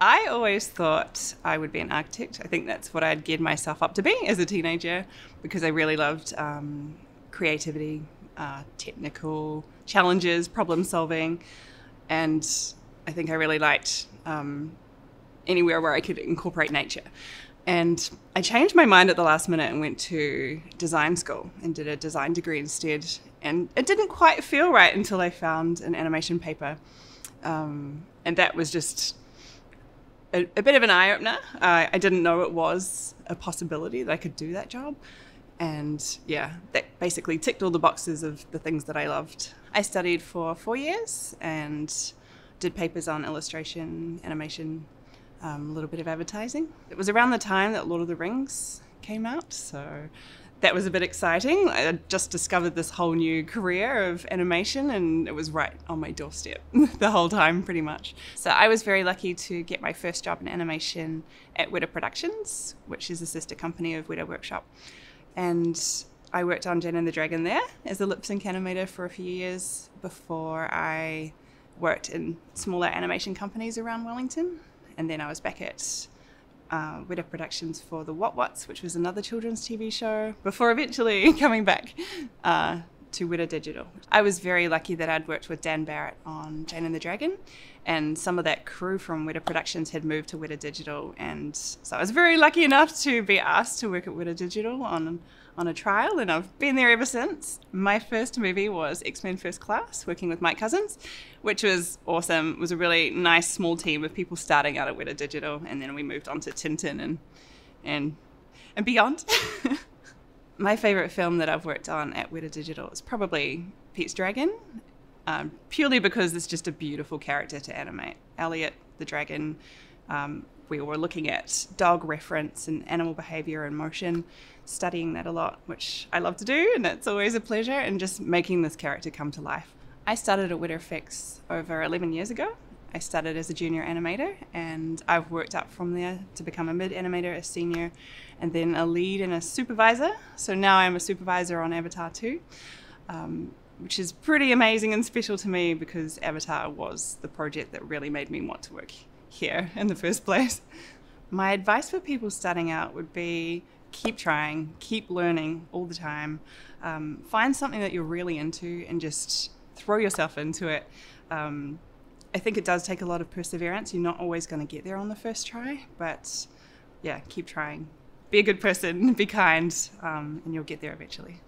I always thought I would be an architect. I think that's what I'd geared myself up to be as a teenager because I really loved creativity, technical challenges, problem solving, and I think I really liked anywhere where I could incorporate nature. And I changed my mind at the last minute and went to design school and did a design degree instead. And it didn't quite feel right until I found an animation paper. And that was just a bit of an eye-opener. I didn't know it was a possibility that I could do that job. And yeah, that basically ticked all the boxes of the things that I loved. I studied for 4 years and did papers on illustration, animation, a little bit of advertising. It was around the time that Lord of the Rings came out, so that was a bit exciting. I had just discovered this whole new career of animation and it was right on my doorstep the whole time pretty much. So I was very lucky to get my first job in animation at Weta Productions, which is a sister company of Weta Workshop. And I worked on Jane and the Dragon there as a lip sync animator for a few years before I worked in smaller animation companies around Wellington. And then I was back at Weta Productions for the What What's, which was another children's TV show, before eventually coming back to Weta Digital. I was very lucky that I'd worked with Dan Barrett on Jane and the Dragon, and some of that crew from Weta Productions had moved to Weta Digital, and so I was very lucky enough to be asked to work at Weta Digital on a trial, and I've been there ever since. My first movie was X-Men First Class, working with Mike Cousins, which was awesome. It was a really nice small team of people starting out at Weta Digital, and then we moved on to Tintin and beyond. My favourite film that I've worked on at Weta Digital is probably Pete's Dragon, purely because it's just a beautiful character to animate. Elliot, the dragon, we were looking at dog reference and animal behaviour and motion, studying that a lot, which I love to do, and it's always a pleasure, and just making this character come to life. I started at Weta FX over 11 years ago. I started as a junior animator, and I've worked up from there to become a mid-animator, a senior, and then a lead and a supervisor. So now I'm a supervisor on Avatar 2, which is pretty amazing and special to me because Avatar was the project that really made me want to work here in the first place. My advice for people starting out would be keep trying, keep learning all the time. Find something that you're really into and just throw yourself into it. I think it does take a lot of perseverance. You're not always going to get there on the first try, but yeah, keep trying. Be a good person, be kind, and you'll get there eventually.